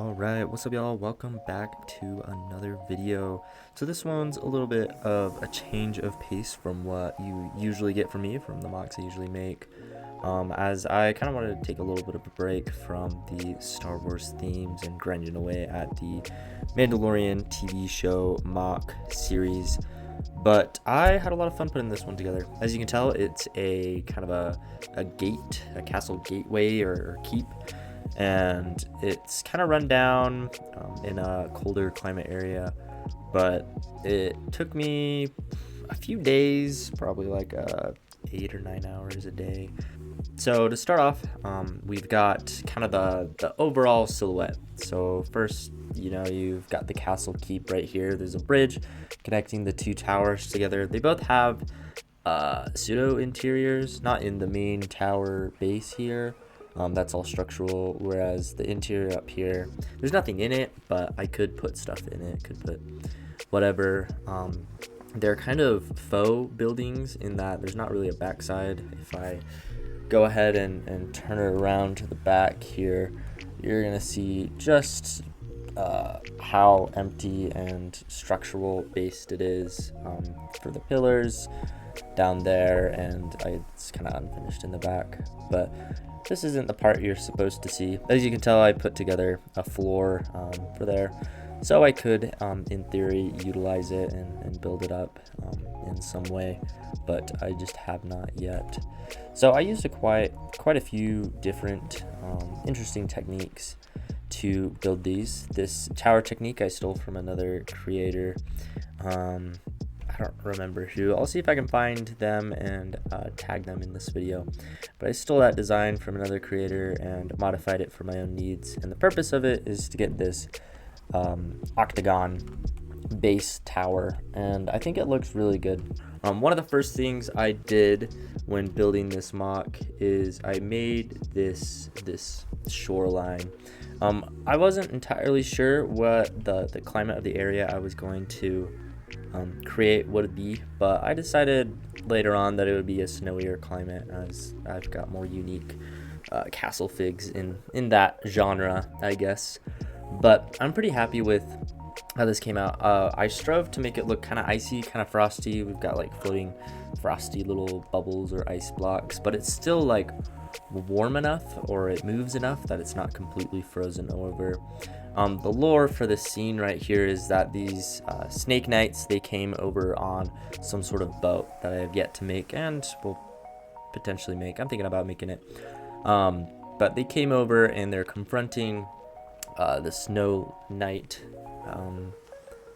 Alright, what's up y'all? Welcome back to another video. So this one's a little bit of a change of pace from what you usually get from me, from the mocks I usually make. As I kind of wanted to take a little bit of a break from the Star Wars themes and grinding away at the Mandalorian TV show mock series. But I had a lot of fun putting this one together. As you can tell, it's a kind of a gate, a castle gateway or keep. And it's kind of run down in a colder climate area, but it took me a few days, probably like 8 or 9 hours a day. So to start off, we've got kind of the overall silhouette. So first, you've got the castle keep right here. There's a bridge connecting the two towers together. They both have pseudo interiors, not in the main tower base here. That's all structural, whereas the interior up here, there's nothing in it, but I could put stuff in it, could put whatever. They're kind of faux buildings in that there's not really a backside. If I go ahead and turn it around to the back here, you're gonna see just how empty and structural based it is for the pillars down there, and it's kind of unfinished in the back, but this isn't the part you're supposed to see. As you can tell, I put together a floor for there, so I could, in theory, utilize it and build it up in some way, but I just have not yet. So I used quite a few different interesting techniques to build these. This tower technique I stole from another creator. I don't remember who. I'll see if I can find them and tag them in this video. But I stole that design from another creator and modified it for my own needs. And the purpose of it is to get this octagon base tower. And I think it looks really good. One of the first things I did when building this mock is I made this shoreline. I wasn't entirely sure what the climate of the area I was going to create would be, but I decided later on that it would be a snowier climate, as I've got more unique castle figs in that genre, I guess. But I'm pretty happy with how this came out. I strove to make it look kind of icy, kind of frosty. We've got like floating frosty little bubbles or ice blocks, but it's still like warm enough, or it moves enough that it's not completely frozen over. The lore for this scene right here is that these snake knights, they came over on some sort of boat that I have yet to make and will potentially make. I'm thinking about making it. But they came over and they're confronting the snow knight.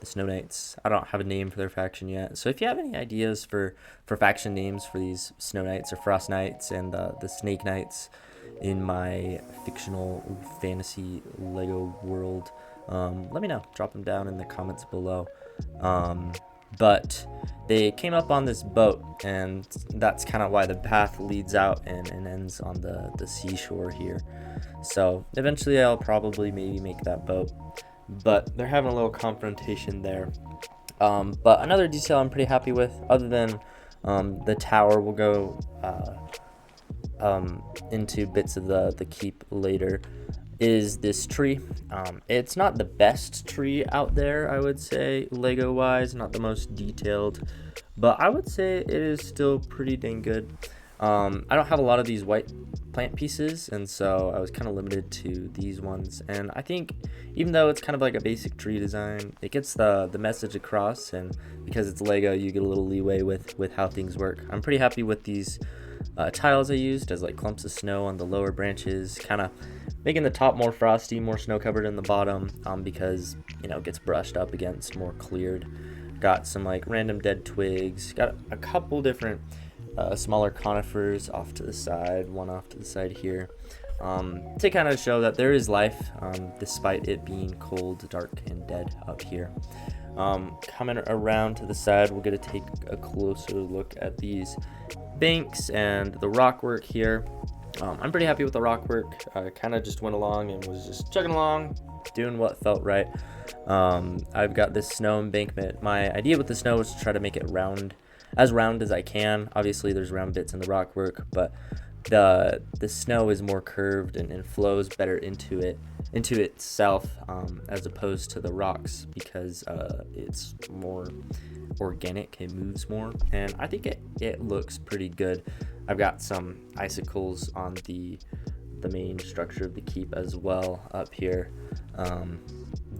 The Snow Knights. I don't have a name for their faction yet. So if you have any ideas for faction names for these Snow Knights or Frost Knights and the Snake Knights in my fictional fantasy Lego world, let me know. Drop them down in the comments below. But they came up on this boat, and that's kind of why the path leads out and ends on the seashore here. So eventually I'll probably maybe make that boat, but they're having a little confrontation there. But another detail I'm pretty happy with, other than the tower, will go into bits of the keep later, is this tree. It's not the best tree out there, I would say, Lego wise, not the most detailed, but I would say it is still pretty dang good. I don't have a lot of these white plant pieces, and so I was kind of limited to these ones, and I think even though it's kind of like a basic tree design, it gets the message across, and because it's Lego, you get a little leeway with how things work. I'm pretty happy with these tiles I used as like clumps of snow on the lower branches, kind of making the top more frosty, more snow covered in the bottom, because it gets brushed up against, more cleared. Got some like random dead twigs, got a couple different smaller conifers off to the side, one off to the side here, to kind of show that there is life, despite it being cold, dark, and dead up here. Coming around to the side, we're going to take a closer look at these banks and the rock work here. I'm pretty happy with the rock work. I kind of just went along and was just chugging along, doing what felt right. I've got this snow embankment. My idea with the snow was to try to make it round as I can. Obviously there's round bits in the rock work, but the snow is more curved and flows better into itself, as opposed to the rocks, because it's more organic, it moves more, and I think it looks pretty good. I've got some icicles on the main structure of the keep as well up here,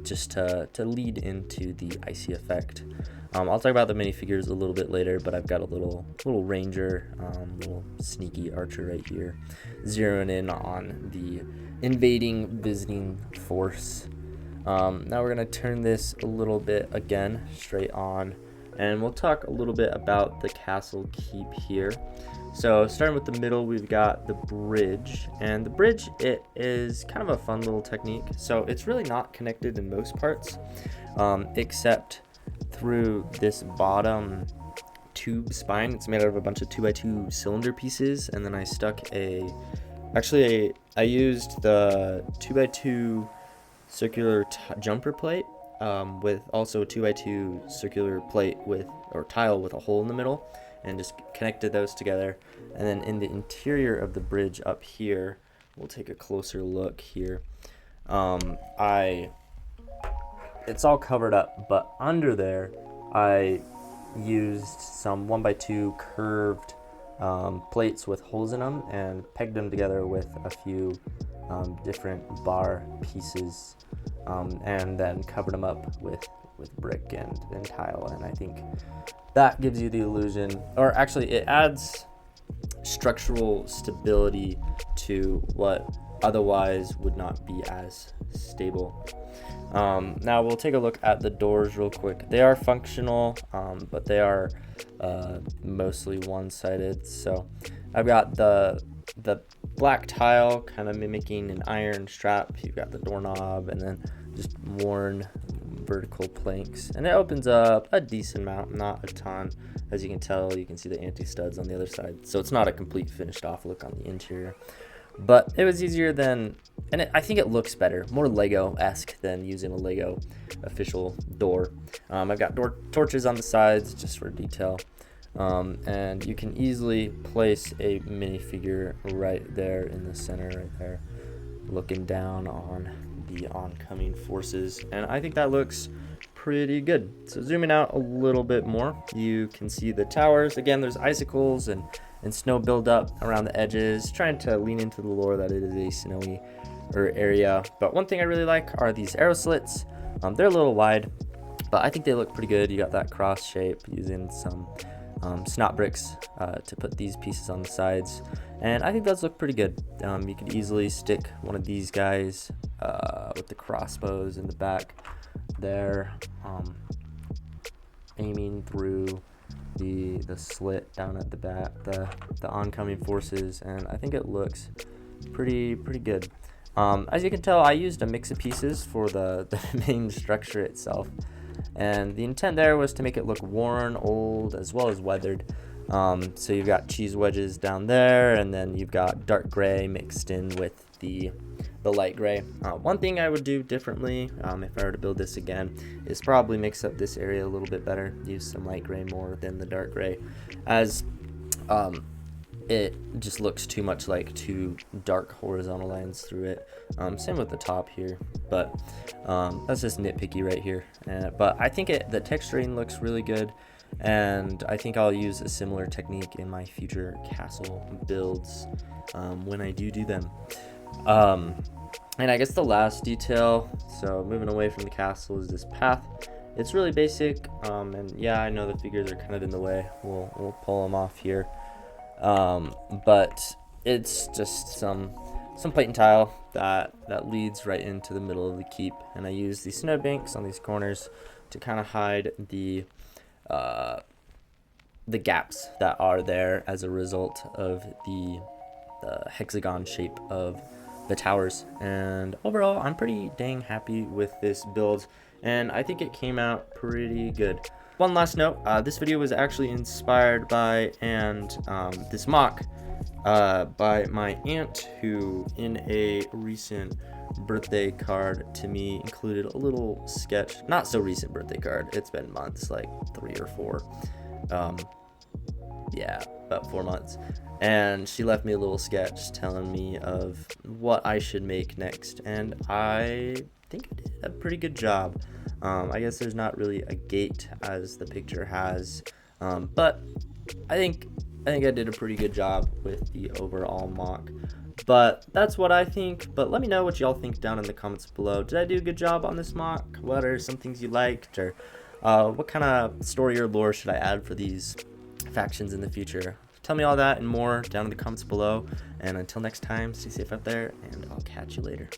just to lead into the icy effect. I'll talk about the minifigures a little bit later, but I've got a little ranger, little sneaky archer right here, zeroing in on the invading visiting force. Now we're gonna turn this a little bit again straight on, and we'll talk a little bit about the castle keep here. So starting with the middle, we've got the bridge, and the bridge, it is kind of a fun little technique. So it's really not connected in most parts, except through this bottom tube spine. It's made out of a bunch of 2x2 cylinder pieces, and then I stuck I used the 2x2 circular jumper plate, with also a 2x2 circular plate or tile with a hole in the middle, and just connected those together. And then in the interior of the bridge up here, we'll take a closer look here. It's all covered up, but under there I used some 1x2 curved plates with holes in them, and pegged them together with a few different bar pieces, and then covered them up with brick and tile. And I think that gives you the illusion, or actually it adds structural stability to what otherwise would not be as stable. Now we'll take a look at the doors real quick. They are functional, but they are mostly one-sided. So I've got the black tile kind of mimicking an iron strap. You've got the doorknob, and then just worn vertical planks, and it opens up a decent amount, not a ton. As you can tell, you can see the anti-studs on the other side, so it's not a complete finished off look on the interior, but it was easier than, and I think it looks better, more Lego-esque than using a Lego official door. I've got door torches on the sides just for detail, and you can easily place a minifigure right there in the center, right there, looking down on the oncoming forces, and I think that looks pretty good. So zooming out a little bit more, you can see the towers. Again, there's icicles and snow buildup around the edges, trying to lean into the lore that it is a snowy area. But one thing I really like are these arrow slits. They're a little wide, but I think they look pretty good. You got that cross shape, using some snot bricks to put these pieces on the sides, and I think those look pretty good. You could easily stick one of these guys with the crossbows in the back there, aiming through the slit down at the back, the oncoming forces, and I think it looks pretty good. As you can tell, I used a mix of pieces for the main structure itself, and the intent there was to make it look worn, old, as well as weathered. So you've got cheese wedges down there, and then you've got dark gray mixed in with the light gray. One thing I would do differently, if I were to build this again, is probably mix up this area a little bit better, use some light gray more than the dark gray, as it just looks too much like two dark horizontal lines through it. Same with the top here, but that's just nitpicky right here. But I think the texturing looks really good, and I think I'll use a similar technique in my future castle builds when I do them. And I guess the last detail, so moving away from the castle, is this path. It's really basic, and yeah, I know the figures are kind of in the way. We'll pull them off here, but it's just some plate and tile that leads right into the middle of the keep, and I use these snow banks on these corners to kind of hide the gaps that are there as a result of the hexagon shape of the towers. And overall, I'm pretty dang happy with this build, and I think it came out pretty good. One last note, this video was actually inspired by this MOC by my aunt, who in a recent birthday card to me included a little sketch. Not so recent birthday card, it's been months, like 3 or 4. Yeah, about 4 months, and she left me a little sketch telling me of what I should make next, and I think I did a pretty good job. I guess there's not really a gate as the picture has, but I think I did a pretty good job with the overall mock. But that's what I think. But let me know what y'all think down in the comments below. Did I do a good job on this mock? What are some things you liked, or what kind of story or lore should I add for these factions in the future? Tell me all that and more down in the comments below. And until next time, stay safe out there, and I'll catch you later.